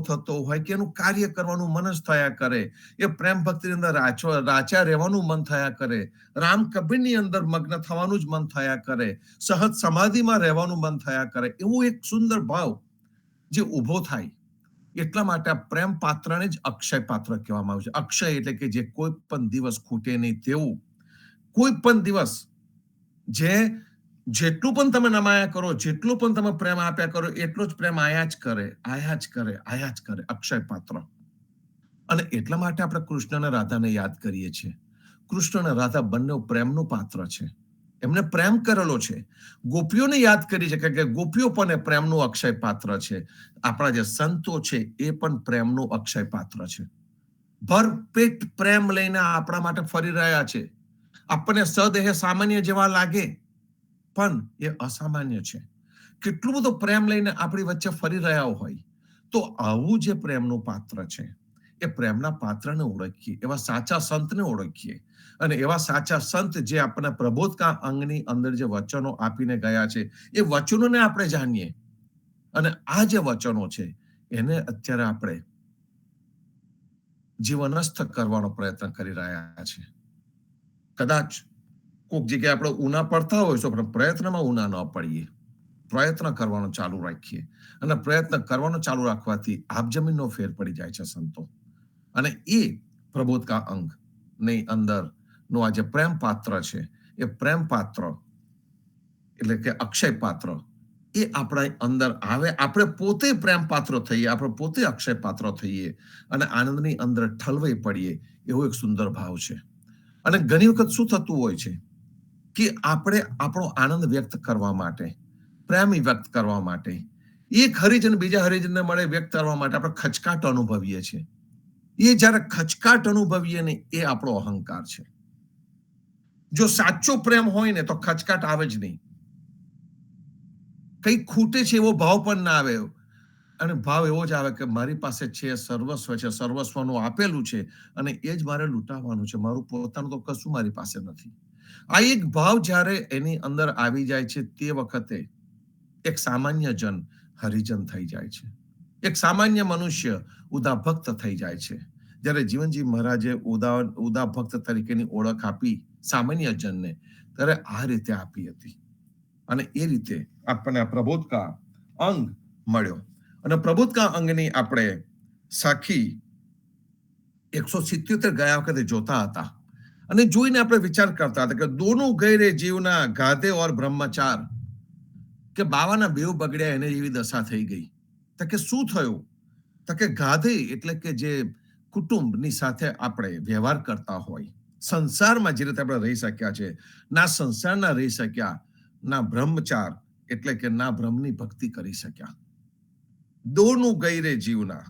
થતો હોય કે એનું કાર્ય કરવાનું મન જ થયા કરે. એ પ્રેમ ભક્તિની અંદર રાચા રહેવાનું મન થયા કરે. રામ કબીરની અંદર મગ્ન થવાનું જ મન થયા કરે. સહજ સમાધિમાં રહેવાનું મન થયા કરે. એવું એક સુંદર ભાવ જે ઉભો થાય. એટલા માટે આ પ્રેમ પાત્રને જ અક્ષય પાત્ર કહેવામાં આવે છે. અક્ષય એટલે કે જે કોઈ પણ દિવસ ખૂટે નહીં તેવું. કોઈ પણ દિવસ જે જેટલું પણ તમે નમાયા કરો, જેટલું પણ તમે પ્રેમ આપ્યા કરો, એટલો જ પ્રેમ આયા જ કરે. અક્ષય પાત્ર. અને એટલા માટે આપણે કૃષ્ણ અને રાધાને યાદ કરીએ છીએ. કૃષ્ણ અને રાધા બંને પ્રેમનું પાત્ર છે. એમને પ્રેમ કરેલો છે. ગોપીઓને યાદ કરી છે કે ગોપીઓ પણ પ્રેમનું અક્ષય પાત્ર છે. આપણા જે સંતો છે એ પણ પ્રેમનું અક્ષય પાત્ર છે. ભરપેટ પ્રેમ લઈને આપણા માટે ફરી રહ્યા છે. આપણને સદેહ સામાન્ય જેવા લાગે પણ એ અસામાન્ય છે. કેટલું બધો પ્રેમ લઈને આપણી વચ્ચે ફરી રહ્યા હોય. તો આવું જે પ્રેમનું પાત્ર છે એ પ્રેમના પાત્રને ઓળખીએ, એવા સાચા સંતને ઓળખીએ. અને એવા સાચા સંત જે આપણા પ્રબોધકા અંગની અંદર જે વચનો આપીને ગયા છે એ વચનોને આપણે જાણીએ. અને આ જે વચનો છે એને અત્યારે આપણે જીવનસ્થ કરવાનો પ્રયત્ન કરી રહ્યા છે. કદાચ કોઈક જગ્યાએ આપણે ઊના પડતા હોય તો પણ પ્રયત્નમાં ઊના ન પડીએ. પ્રયત્ન કરવાનો ચાલુ રાખીએ. અને પ્રયત્ન કરવાનો ચાલુ રાખવાથી આબજમીનનો ફેર પડી જાય છે સંતો. અને એ પ્રબોધકા અંગ ની અંદર નો આ જે પ્રેમ પાત્ર છે એ પ્રેમ પાત્ર એટલે કે અક્ષય પાત્ર એ આપણા અંદર આવે. આપણે પોતે પ્રેમ પાત્ર થઈએ, આપણે પોતે અક્ષય પાત્ર થઈએ અને આનંદની અંદર ઠલવાઈ પડીએ. એવો એક સુંદર ભાવ છે. અને ઘણી વખત શું થતું હોય છે કે આપણે આપણો આનંદ વ્યક્ત કરવા માટે, પ્રેમ વ્યક્ત કરવા માટે, એક હરિજન બીજા હરિજનને મળે વ્યક્ત કરવા માટે આપણે ખચકાટ અનુભવીએ છીએ. એ જયારે ખચકાટ અનુભવીએ ને એ આપણો અહંકાર છે. જો સાચો પ્રેમ હોય ને તો ખચકાટ આવે જ નહીં. કઈ ખૂટે છે એવો ભાવ પણ ના આવે. અને ભાવ એવો જ આવે કે મારી પાસે છે, સર્વસ્વ છે, સર્વસ્વનું આપેલું છે અને એ જ મારે લૂંટાવાનું છે. મારું પોતાનું તો કશું મારી પાસે નથી. આ એક ભાવ જ્યારે એની અંદર આવી જાય છે તે વખતે એક સામાન્ય જન હરિજન થઈ જાય છે. એક સામાન્ય મનુષ્ય ઉદા ભક્ત થઈ જાય છે. જ્યારે જીવનજી મહારાજે ઉદા ભક્ત તરીકેની ઓળખ આપી સામાન્ય જનને, ત્યારે આ રીતે આપી હતી. અને એ રીતે આપણને પ્રબોધકા અંગ મળ્યો. અને પ્રબોધકા અંગની આપણે સાખી 177 ગયા વખતે જોતા હતા. અને જોઈને આપણે વિચાર કરતા હતા કે દોનો ગયરે જીવના ગાધે ઓર બ્રહ્મચાર, કે બાવાના બેવ બગડ્યા એને એવી દશા થઈ ગઈ. તો કે શું થયું? તો કે ગાધે એટલે કે જે કુટુંબની સાથે આપણે વ્યવહાર કરતા હોય, સંસારમાં જે રીતે આપણે રહી શક્યા છે, ના સંસારના રહી શક્યા, ના બ્રહ્મચાર એટલે કે ના બ્રહ્મની ભક્તિ કરી શક્યા. દોનું ગયરે જીવના.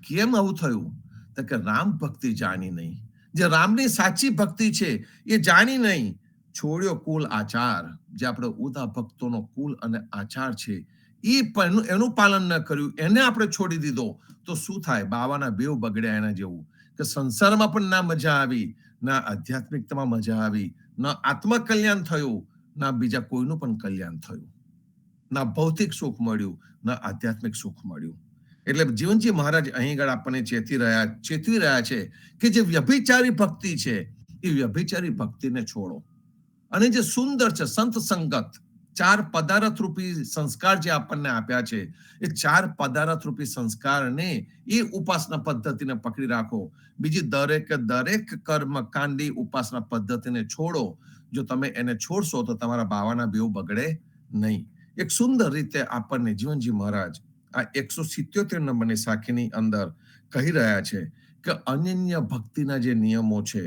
કેમ આવું થયું? તો કે રામ ભક્તિ જાણી નહીં. જે રામની સાચી ભક્તિ છે એ જાણી નહીં. છોડ્યો કુલ આચાર. જે આપણે ઉદા ભક્તોનો કુલ અને આચાર છે એ પણ એનું પાલન ન કર્યું, એને આપણે છોડી દીધો તો શું થાય? બાવાના બેવ બગડ્યા એના જેવું. કે સંસારમાં પણ ના મજા આવી, ના આધ્યાત્મિકતામાં મજા આવી, ના આત્મકલ્યાણ થયું, ના બીજા કોઈનું પણ કલ્યાણ થયું. ના ભૌતિક સુખ મળ્યું, ના આધ્યાત્મિક સુખ મળ્યું. એટલે જીવનજી મહારાજ અહીં આગળ આપણને ચેતવી રહ્યા છે કે જે વ્યભિચારી ભક્તિ છે એ વ્યભિચારી ભક્તિને છોડો. અને જે સુંદર છે સંત સંગત, 4 પદાર્થ રૂપી સંસ્કાર જે આપણને આપ્યા છે એ 4 પદાર્થ રૂપી સંસ્કારને એ ઉપાસના પદ્ધતિને પકડી રાખો. બીજી દરેક કર્મકાંડી ઉપાસના પદ્ધતિને છોડો. જો તમે એને છોડશો તો તમારા બાવાના બેવ બગડે નહીં. એક સુંદર રીતે આપણને જીવનજી મહારાજ આ 177 નંબરની સાખીની અંદર કહી રહ્યા છે કે અનન્ય ભક્તિના જે નિયમો છે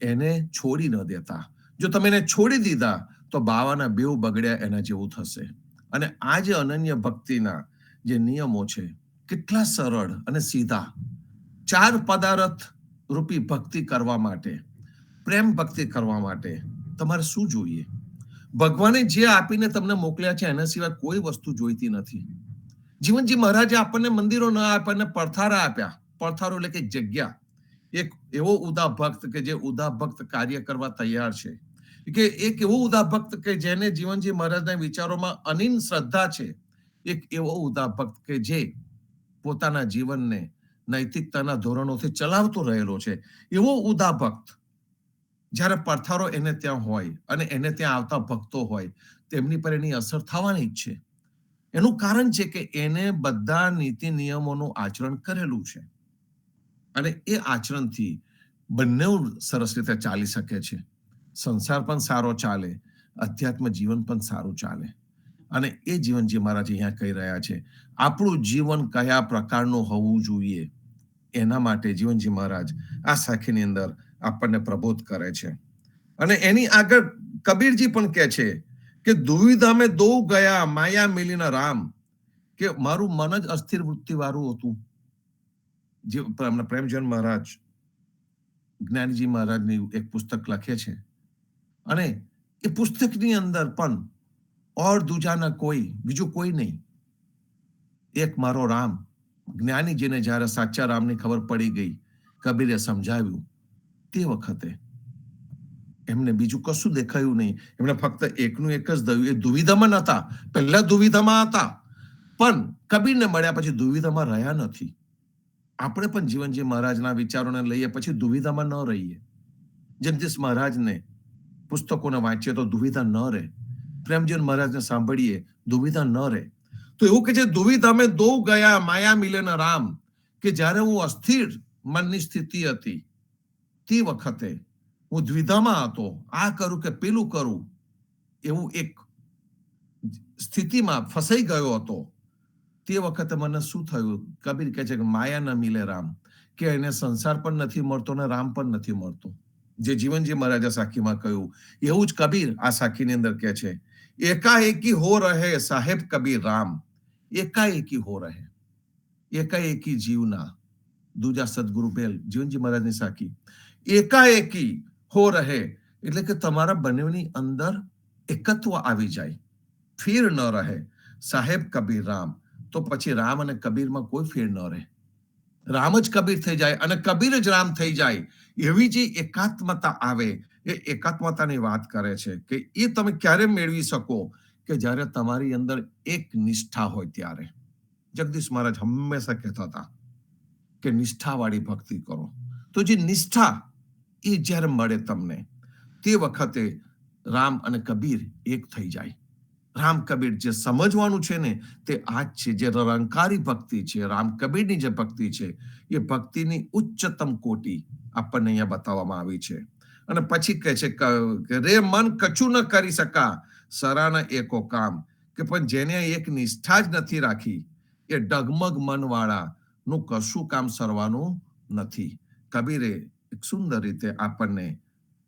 એને છોડી ન દેતા. જો તમે એને છોડી દીધા તો બાવાના બેવ બગડ્યા એના જેવું થશે. અને આ જે અનન્ય ભક્તિના જે નિયમો છે કેટલા સરળ અને સીધા. 4 પદાર્થ રૂપી ભક્તિ કરવા માટે પ્રેમ ભક્તિ કરવા માટે તમારે શું જોઈએ? ભગવાને જે આપીને તમને મોકલ્યા છે એના સિવાય કોઈ વસ્તુ જોઈતી નથી. જીવનજી મહારાજે આપણને મંદિરો ન આપ્યા, આપણને પડથારા આપ્યા. પડથારો એટલે કે જગ્યા. એક એવો ઉદા ભક્ત કે જે ઉદા ભક્ત કાર્ય કરવા તૈયાર છે, કે એક એવો ઉદા ભક્ત કે જેને જીવનજી મહારાજના વિચારોમાં અનીન શ્રદ્ધા છે. એક એવો ઉદા ભક્ત કે જે પોતાના જીવનને નૈતિકતાના ધોરણોથી ચલાવતો રહેલો છે. એવો ઉદા ભક્ત જ્યારે પડથારો એને ત્યાં હોય અને એને ત્યાં આવતા ભક્તો હોય, તેમની પર એની અસર થવાની જ છે. એનું કારણ છે કે એને બધા નીતિ નિયમોનું આચરણ કરેલું છે અને એ આચરણથી બંને સરસ રીતે ચાલી શકે છે. સંસાર પણ સારો ચાલે, અધ્યાત્મ જીવન પણ સારું ચાલે. અને એ જીવનજી મહારાજ અહીંયા કહી રહ્યા છે, આપણું જીવન કયા પ્રકારનું હોવું જોઈએ એના માટે જીવનજી મહારાજ આ સાખીની અંદર આપણને પ્રબોધ કરે છે. અને એની આગળ કબીરજી પણ કહે છે કે દુવિધા મેં દો ગયા માયા મિલીના રામ, કે મારું મન જ અસ્થિર વૃત્તિ વાળું હતું. જે પ્રેમચંદ મહારાજ જ્ઞાનીજી મહારાજની એક પુસ્તક લખે છે અને એ પુસ્તકની અંદર પણ ઓર દૂજાના કોઈ, બીજું કોઈ નહીં, એક મારો રામ. જ્ઞાનીજીને જ્યારે સાચા રામની ખબર પડી ગઈ, કબીરે સમજાવ્યું, તે વખતે એમને બીજું કશું દેખાયું નહીં. એમને ફક્ત એકનું એક જ દયું. એ દુવિધામાં નતા, પહેલા દુવિધામાં હતા, પણ કબીરને મળ્યા પછી દુવિધામાં રહ્યા નથી. આપણે પણ જીવનજી મહારાજના વિચારોને લઈએ પછી દુવિધામાં ન રહીએ. જગદીશ મહારાજને પુસ્તકોને વાંચીએ તો દુવિધા ન રહે. પ્રેમચંદ મહારાજને સાંભળીએ, દુવિધા ન રહે. તો એવું કે છે દુવિધા મેં દો ગયા માયા મિલે ન રામ, કે જ્યારે હું અસ્થિર મનની સ્થિતિ હતી તે વખતે હું દ્વિધામાં હતો, આ કરું કે પેલું કરું, એવું એક સ્થિતિમાં ફસાઈ ગયો હતો. તે વખતે મને શું થયું? કબીર કહે છે કે માયા ન મિલે રામ, કે એને સંસાર પણ નથી મળતો ને રામ પણ નથી મળતો. જે જીવનજી મહારાજે સાખીમાં કહ્યું એવું જ કબીર આ સાખીની અંદર કહે છે, એકાએકી હો રહે સાહેબ કબીર રામ. એકાએકી હો રહે, એકાએકી જીવના. દૂજા સદગુરુ બેલ જીવનજી મહારાજની સાખી. એકાએકી હો રહે એટલે કે તમારા બંનેની અંદર એકત્વ આવી જાય, ફેર ન રહે. સાહેબ કબીર રામ, તો પછી રામ અને કબીરમાં કોઈ ફેર ન રહે. રામ જ કબીર થઈ જાય અને કબીર જ રામ થઈ જાય. એવી જે એકાત્મતા આવે, એ એકાત્મતાની વાત કરે છે કે એ તમે ક્યારે મેળવી શકો? કે જ્યારે તમારી અંદર એક નિષ્ઠા હોય ત્યારે. જગદીશ મહારાજ હંમેશા કહેતા હતા કે નિષ્ઠાવાળી ભક્તિ કરો. તો જે નિષ્ઠા એ જ્યારે મળે તમને, તે વખતે રામ અને કબીર એક થઈ જાય. રામ કબીર જે સમજવાનું છે ને તે આ જ છે. જે નિરંકારી ભક્તિ છે, રામ કબીરની જે ભક્તિ છે, એ ભક્તિની ઉચ્ચતમ કોટી આપણને અહીંયા બતાવવામાં આવી છે. અને પછી કહે છે કે રે મન કછું ન કરી શકા સરાના એકો કામ, કે પણ જેને એક નિષ્ઠા જ નથી રાખી, એ ડગમગ મનવાળા નું કશું કામ સરવાનું નથી. કબીરે એક સુંદર રીતે આપણને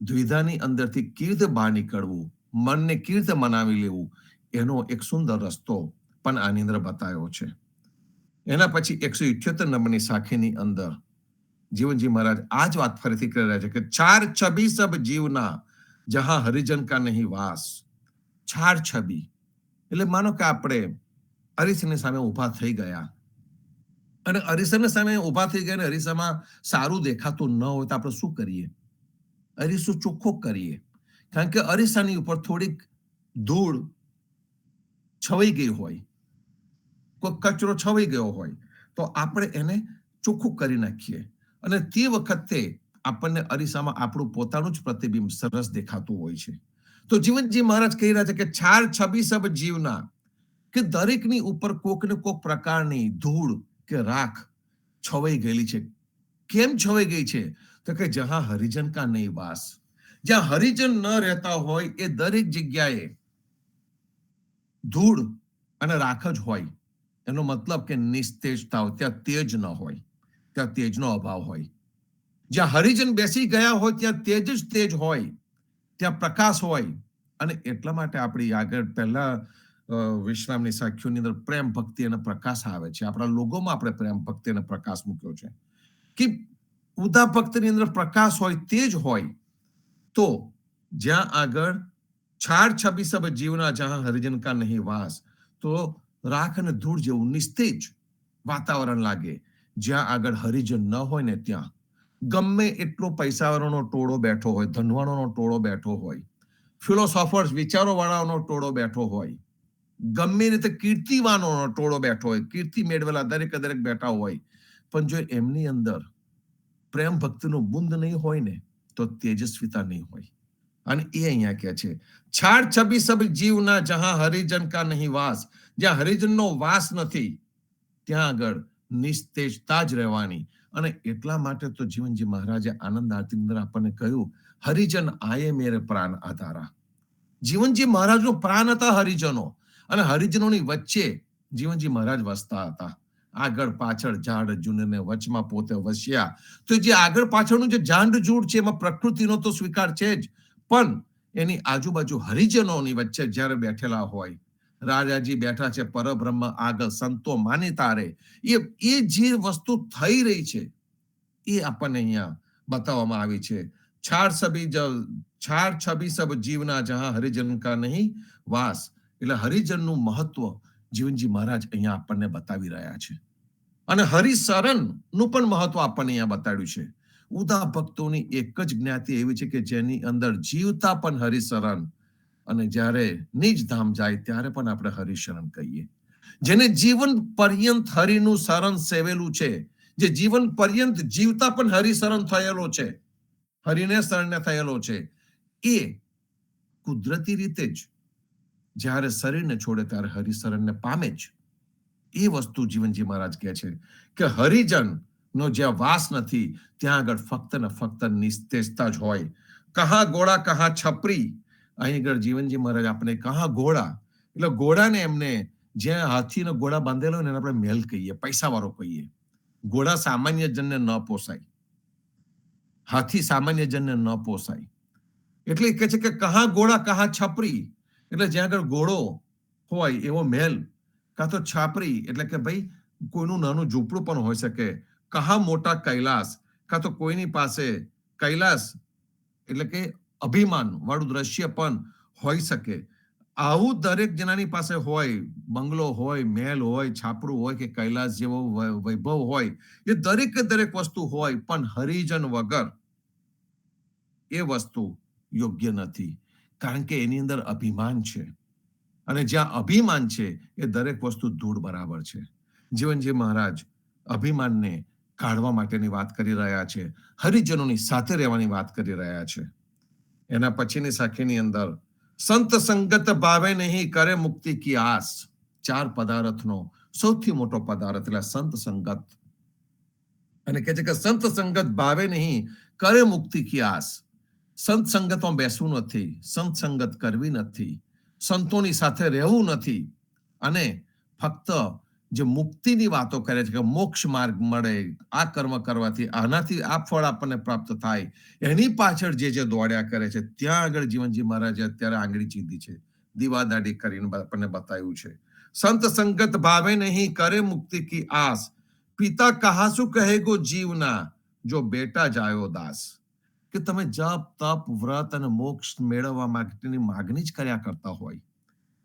દ્વિધાની અંદરથી કેવી રીતે બહાર નીકળવું, મનને કેવી રીતે મનાવી લેવું, એનો એક સુંદર રસ્તો પણ આની અંદર બતાવ્યો છે. એના પછી 178 નંબરની સાખીની અંદર જીવનજી મહારાજ આ જ વાત ફરીથી કરી રહ્યા છે કે ચાર છબી સબ જીવના જહાં હરિજન કા નહીં વાસ. ચાર છબી એટલે માનો કે આપણે અરીસાની સામે ઉભા થઈ ગયા અને અરીસાની સામે ઉભા થઈ ગયા અને અરીસામાં સારું દેખાતું ન હોય તો આપણે શું કરીએ? અરીસો ચોખ્ખો કરીએ, કારણ કે અરીસાની ઉપર થોડીક ધૂળ છવાઈ ગઈ હોય, કોઈ કચરો છવાઈ ગયો હોય, તો આપણે એને ચોખ્ખું કરી નાખીએ અને તે વખતે આપણને અરીસામાં આપણું પોતાનું જ પ્રતિબિંબ સરસ દેખાતું હોય છે. તો જીવનજી મહારાજ કહી રહ્યા છે કે ચાર છબી સબ જીવના, કે દરેકની ઉપર કોક ને કોક પ્રકારની ધૂળ કે રાખ છવાઈ ગયેલી છે. કેમ છવાઈ ગઈ છે? તો કે જહાં હરિજન કા નહીં વાસ, જ્યાં હરિજન ન રહેતા હોય એ દરેક જગ્યાએ ધૂળ અને રાખ જ હોય. એનો મતલબ કે નિસ્તેજતા હોય, ત્યાં તેજ ન હોય, ત્યાં તેજનો અભાવ હોય. જ્યાં હરિજન બેસી ગયા હોય ત્યાં તેજ જ તેજ હોય, ત્યાં પ્રકાશ હોય. અને એટલા માટે આપણી આગળ પહેલા વિશ્રામની સાખીઓની અંદર પ્રેમ ભક્તિ અને પ્રકાશ આવે છે. આપણા લોગોમાં આપણે પ્રેમ ભક્તિ અને પ્રકાશ મૂક્યો છે કે ઉદા ભક્તિની અંદર પ્રકાશ હોય, તેજ હોય, तो જ્યાં આગળ છાડ છબી સબ જીવના જહાં હરિજન કા નહીં વાસ, તો રાખ અને ધૂળ જેવું નિસ્તેજ વાતાવરણ લાગે. જ્યાં આગળ હરિજન ન હોય ને ત્યાં ગમે એટલો પૈસાવાળાનો ટોળો બેઠો હોય, ધનવાનોનો ટોળો બેઠો હોય, ફિલોસોફર્સ વિચારો વાળાનો ટોળો બેઠો હોય, ગમે રીતે કીર્તિવાનોનો ટોળો બેઠો હોય, કીર્તિ મેળવેલા દરેક બેઠા હોય, પણ જો એમની અંદર પ્રેમ ભક્તિનું બુંદ નહીં હોય ને તો તેજસ્વીતા નહીં હોય. અને એ અહીંયા કે છે છાડ છબી સબ જીવના જહાં હરિજન કા નહીં વાસ, જ્યાં હરિજનનો વાસ નથી ત્યાં આગળ નિસ્તેજતા જ રહેવાની. અને એટલા માટે તો જીવનજી મહારાજે આનંદ આરતી અંદર આપણને કહ્યું, હરિજન આયે મેરે પ્રાણ આધારા. જીવનજી મહારાજનો પ્રાણ હતા હરિજનો, અને હરિજનોની વચ્ચે જીવનજી મહારાજ વસતા હતા. આગળ પાછળ ઝાડ ઝૂંડને વચમાં પોતે વસ્યા. તો જે આગળ પાછળનું જે ઝાડ ઝૂંડ છે એમાં પ્રકૃતિનો તો સ્વીકાર છે જ, પણ એની આજુબાજુ હરિજનોની વચ્ચે જ્યારે બેઠેલા હોય, રાજાજી બેઠા છે પરબ્રહ્મ આગળ, સંતો માની તારે, એ જે વસ્તુ થઈ રહી છે એ આપણને અહીંયા બતાવવામાં આવી છે. છાડ છબી સબ જીવના જહાં હરિજન કા નહીં વાસ, એટલે હરિજનનું મહત્વ જીવનજી મહારાજ અહીંયા આપણને બતાવી રહ્યા છે. અને હરિશરણ નું પણ મહત્વ આપણને અહીંયા બતાવ્યું છે. ઉદા ભક્તોની એક જ જ્ઞાતિ એવી છે કે જેની અંદર જીવતા પણ હરિશરણ, અને જ્યારે નિજ ધામ જાય ત્યારે પણ આપણે હરિશરણ કહીએ. જેને જીવન પર્યંત હરિનું શરણ સેવેલું છે, જે જીવન પર્યંત જીવતા પણ હરિશરણ થયેલો છે, હરિને શરણને થયેલો છે, એ કુદરતી રીતે જ જ્યારે શરીરને છોડે ત્યારે હરિશરણને પામે જ. એ વસ્તુ જીવનજી મહારાજ કહે છે કે હરિજન નો જ્યાં વાસ નથી ત્યાં આગળ ફક્ત ને ફક્ત નિસ્તેજતા જ હોય. કહા ઘોડા કહા છપરી, અહીં આગળ જીવનજી મહારાજ આપણે કહા ઘોડા, એટલે ઘોડાને એમને જ્યાં હાથીનો ઘોડા બાંધેલો ને એને આપણે મેલ કહીએ, પૈસા વાળો કહીએ. ઘોડા સામાન્ય જનને ન પોસાય, હાથી સામાન્ય જનને ન પોસાય. એટલે કહે છે કે કહા ઘોડા કહા છપરી, એટલે જ્યાં આગળ ઘોડો હોય એવો મહેલ, કાં તો છાપરી એટલે કે ભાઈ કોઈનું નાનું ઝૂંપડું પણ હોઈ શકે, કહા મોટા કૈલાસ, કાં તો કોઈની પાસે કૈલાસ એટલે કે અભિમાન વાળું દ્રશ્ય પણ હોઈ શકે. આવું દરેક જણાની પાસે હોય, બંગલો હોય, મહેલ હોય, છાપરું હોય કે કૈલાસ જેવો વૈભવ હોય, એ દરેક વસ્તુ હોય, પણ હરિજન વગર એ વસ્તુ યોગ્ય નથી, કારણ કે એની અંદર અભિમાન છે. અને જ્યાં અભિમાન છે એ દરેક વસ્તુ ધૂળ બરાબર છે. જીવનજી મહારાજ અભિમાનને કાઢવા માટેની વાત કરી રહ્યા છે, હરિજનોની સાથે રહેવાની વાત કરી રહ્યા છે. એના પછીની સાખીની અંદર સંત સંગત ભાવે નહીં કરે મુક્તિ કી આસ. 4 પદાર્થનો સૌથી મોટો પદાર્થ એટલે સંત સંગત. અને કહે છે કે સંત સંગત ભાવે નહીં કરે મુક્તિ કી આસ. સંત સંગતમાં બેસવું નથી, સંત સંગત કરવી નથી, સંતોની સાથે રહેવું નથી, અને ફક્ત જે મુક્તિની વાતો કરે છે કે મોક્ષ માર્ગ મળે, આ કર્મ કરવાથી આનાથી આ ફળ આપણને પ્રાપ્ત થાય, એની પાછળ જે દોડ્યા કરે છે, ત્યાં આગળ જીવનજી મહારાજે અત્યારે આંગળી ચીંધી છે, દીવાદાડી કરીને આપણને બતાવ્યું છે. સંત સંગત ભાવે નહીં કરે મુક્તિ કી આસ, પિતા કહાસુ કહેગો જીવના જો બેટા જાયો દાસ. કે તમે જપ તપ વ્રત અને મોક્ષ મેળવવા માટેની માગણી જ કર્યા કરતા હોય,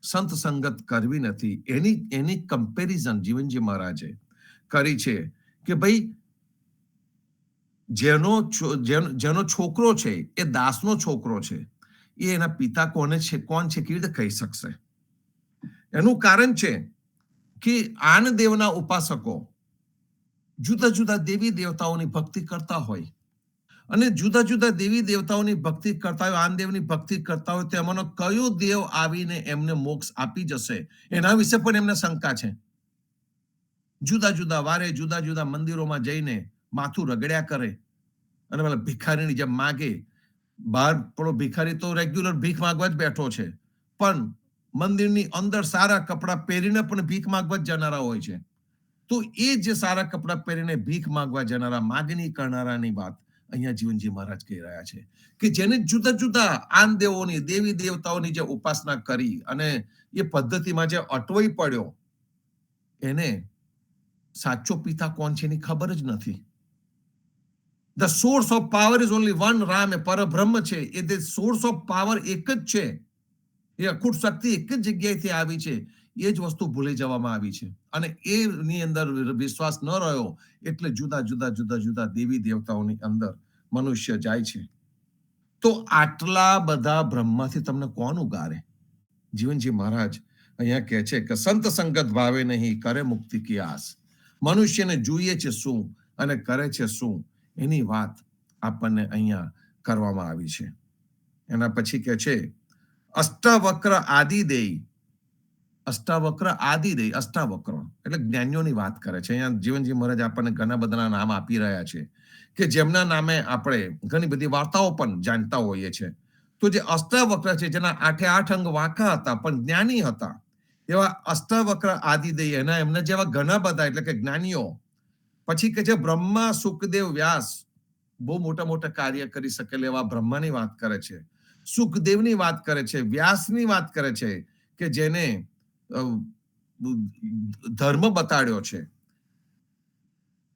સંત સંગત કરવી નથી. એની કમ્પેરિઝન જીવનજી મહારાજે કરી છે કે ભાઈ જેનો છોકરો છે એ દાસનો છોકરો છે, એ એના પિતા કોણ છે કેવી રીતે કહી શકશે? એનું કારણ છે કે આન દેવના ઉપાસકો જુદા જુદા દેવી દેવતાઓની ભક્તિ કરતા હોય, અને જુદા જુદા દેવી દેવતાઓની ભક્તિ કરતા હોય, આન દેવની ભક્તિ કરતા હોય, તેમાંનો કયો દેવ આવીને એમને મોક્ષ આપી જશે એના વિશે પણ એમને શંકા છે. જુદા જુદા વારે જુદા જુદા મંદિરોમાં જઈને માથું રગડ્યા કરે, અને પેલા ભિખારીની જેમ માગે. બહાર પેલો ભિખારી તો રેગ્યુલર ભીખ માંગવા જ બેઠો છે, પણ મંદિરની અંદર સારા કપડા પહેરીને પણ ભીખ માંગવા જ જનારા હોય છે. તો એ જે સારા કપડા પહેરીને ભીખ માંગવા જનારા, માગણી કરનારાની વાત અહીંયા જીવનજી મહારાજ કહી રહ્યા છે કે જેને જુદા જુદા આન દેવોની દેવી દેવતાઓની જે ઉપાસના કરી અને એ પદ્ધતિમાં જે અટવાઈ પડ્યો, એને સાચો પિતા કોણ છે એની ખબર જ નથી. The source of power is only one. Ram એ પરબ્રહ્મ છે. એ ધ સોર્સ ઓફ પાવર એક જ છે. એ અખૂટ શક્તિ એક જ જગ્યાએથી આવી છે. એ જ વસ્તુ ભૂલી જવામાં આવી છે. અને એની અંદર વિશ્વાસ ન રહ્યો એટલે જુદા જુદા જુદા જુદા દેવી દેવતાઓની અંદર મનુષ્ય જાય છે. તો આટલા બધા બ્રહ્માથી તમને કોણ ઉગારે? જીવનજી મહારાજ અહીંયા કહે છે કે સંત સંગત ભાવે નહીં, કરે મુક્તિ કી આસ. મનુષ્યને જોઈએ છે શું અને કરે છે શું, એની વાત આપણને અહીંયા કરવામાં આવી છે. એના પછી કહે છે અષ્ટાવક્ર આદિદેય. અષ્ટાવક્ર આદિદેય, અષ્ટાવક્ર એટલે જ્ઞાનીઓની વાત કરે છે. અહીંયા જીવનજી મહારાજ આપણને ઘણા બધા નામ આપી રહ્યા છે કે જેમના નામે આપણે ઘણી બધી વાર્તાઓ પણ જાણતા હોઈએ છીએ. તો જે અષ્ટાવક્ર છે, જેના 8 અંગ વાંકા હતા પણ જ્ઞાની હતા, એવા અષ્ટાવક્ર આદિદેય એમના જેવા ઘણા બધા એટલે કે જ્ઞાનીઓ. પછી કે છે બ્રહ્મા, સુખદેવ, વ્યાસ, બહુ મોટા મોટા કાર્ય કરી શકેલ એવા બ્રહ્માની વાત કરે છે. સુખદેવની વાત કરે છે, વ્યાસની વાત કરે છે કે જેને ધર્મ બતાડ્યો છે.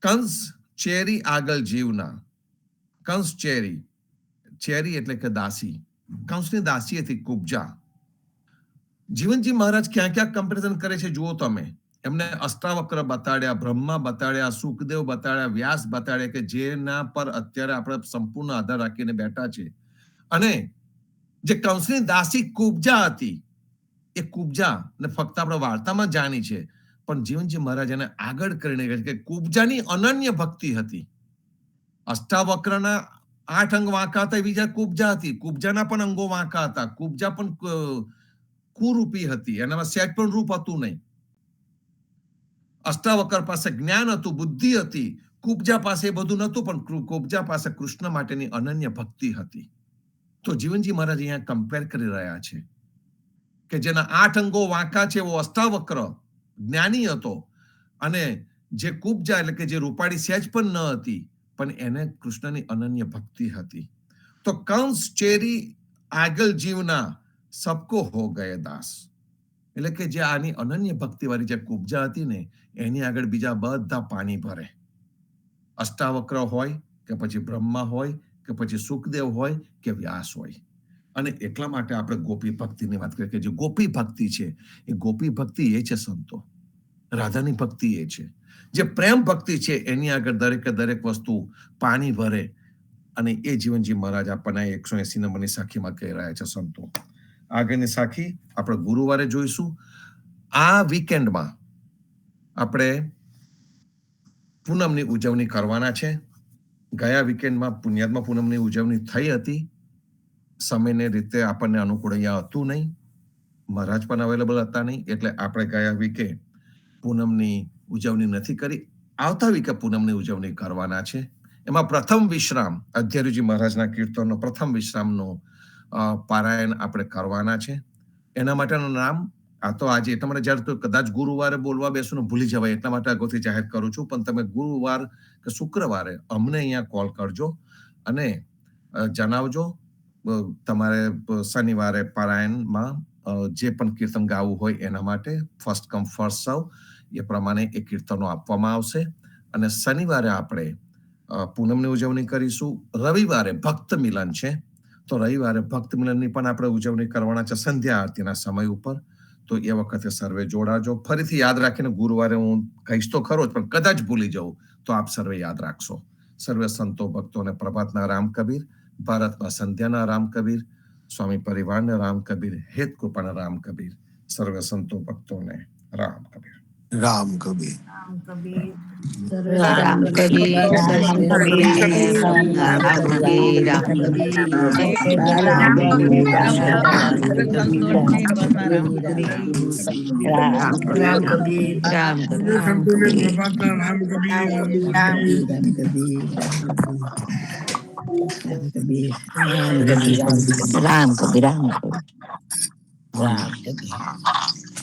કંસ ચેરી આગળ જીવના. કંસ ચેરી, ચેરી એટલે કે દાસી. કંસની દાસી હતી કુબ્જા. જીવનજી મહારાજ ક્યાં ક્યાં કમ્પેરિઝન કરે છે જુઓ તમે. એમને અષ્ટાવક્ર બતાડ્યા, બ્રહ્મા બતાડ્યા, સુખદેવ બતાડ્યા, વ્યાસ બતાડ્યા કે જેના પર અત્યારે આપણે સંપૂર્ણ આધાર રાખીને બેઠા છે. અને જે કંસની દાસી કુબ્જા હતી, એ કુબ્જા ને ફક્ત આપણે વાર્તામાં જાણી છે, પણ જીવનજી મહારાજ એને આગળ કરીને કહે છે કે કુબ્જાની અનન્ય ભક્તિ હતી. અષ્ટાવક્રના 8 અંગ વાંકા હતા, બીજા કુબ્જા હતી. કુબ્જાના પણ અંગો વાંકા હતા. કુબ્જા પણ કુરૂપી હતી, એનામાં સહેજ પણ રૂપ હતું નહીં. અષ્ટાવક્ર પાસે જ્ઞાન હતું, બુદ્ધિ હતી. કુબ્જા પાસે એ બધું નહોતું, પણ કુબ્જા પાસે કૃષ્ણ માટેની અનન્ય ભક્તિ હતી. તો જીવનજી મહારાજ અહીંયા કમ્પેર કરી રહ્યા છે કે જેના 8 અંગો વાંકા છે એવો અષ્ટાવક્ર જ્ઞાની હતો, અને જે કુબ્જા એટલે કે જે રૂપાળી સહેજ પણ ન હતી, પણ એને કૃષ્ણની અનન્ય ભક્તિ હતી. તો કંસ ચેરી આગળ જીવના, સબકો હો ગયે દાસ. એટલે કે જે આની અનન્ય ભક્તિ વાળી જે કુબ્જા હતી ને, એની આગળ બીજા બધા પાણી ભરે. અષ્ટાવક્ર હોય કે પછી બ્રહ્મા હોય કે પછી સુખદેવ હોય કે વ્યાસ હોય. અને એટલા માટે આપણે ગોપી ભક્તિની વાત કરીએ કે જે ગોપી ભક્તિ છે, એ ગોપી ભક્તિ એ છે સંતો. રાધાની ભક્તિ એ છે. જે પ્રેમ ભક્તિ છે એની આગળ દરેકે દરેક વસ્તુ પાણી ભરે. અને એ જીવનજી મહારાજ આપણને 180 નંબરની સાખીમાં કહી રહ્યા છે સંતો. આગળની સાખી આપણે ગુરુવારે જોઈશું. આ વીકેન્ડમાં આપણે પૂનમની ઉજવણી કરવાના છે. ગયા વીકેન્ડમાં પુણ્યાત્મા પૂનમની ઉજવણી થઈ હતી. સમયને રીતે આપણને અનુકૂળ અહીંયા હતું નહીં, મહારાજ પણ અવેલેબલ હતા નહીં, એટલે આપણે ગયા વીકે પૂનમની ઉજવણી નથી કરી. આવતા વીકે પૂનમની ઉજવણી કરવાના છે. એમાં પ્રથમ વિશ્રામ અધ્યયનજી મહારાજના કીર્તનનો પ્રથમ વિશ્રામનો પારાયણ આપણે કરવાના છે. એના માટેનું નામ આ તો આજે એટલા માટે જ્યારે કદાચ ગુરુવારે બોલવા બેસું ભૂલી જવાય એટલા માટે અગાઉથી જાહેર કરું છું, પણ તમે ગુરુવાર કે શુક્રવારે અમને અહીંયા કોલ કરજો અને જણાવજો તમારે શનિવારે પારાયણમાં જે પણ કીર્તન ગાવું હોય એના માટે ફર્સ્ટ કમ ફર્સ્ટ સર્વ એ પ્રમાણે એ કીર્તનો આપવામાં આવશે. અને શનિવારે આપણે પૂનમની ઉજવણી કરીશું. રવિવારે ભક્ત મિલન છે, તો રવિવારે ભક્ત મિલનની પણ આપણે ઉજવણી કરવાના છે સંધ્યા આરતીના સમય ઉપર. તો એ વખતે સર્વે જોડાજો. ફરીથી યાદ રાખીને ગુરુવારે હું કહીશ તો ખરો જ, પણ કદાચ ભૂલી જાઉં તો આપ સર્વે યાદ રાખશો. સર્વે સંતો ભક્તોને પ્રભાતના રામ કબીર, ભારતમાં સંધ્યાના રામ કબીર, સ્વામી પરિવારના રામ કબીર, હેત કૃપાના રામ કબીર. સર્વે સંતો ભક્તોને રામ કબીર. રામ કબીર. રામ કબીર. રામ કબીર, રામ કબીર, રામ કબીર, રામ કબીર, રામ કબીર.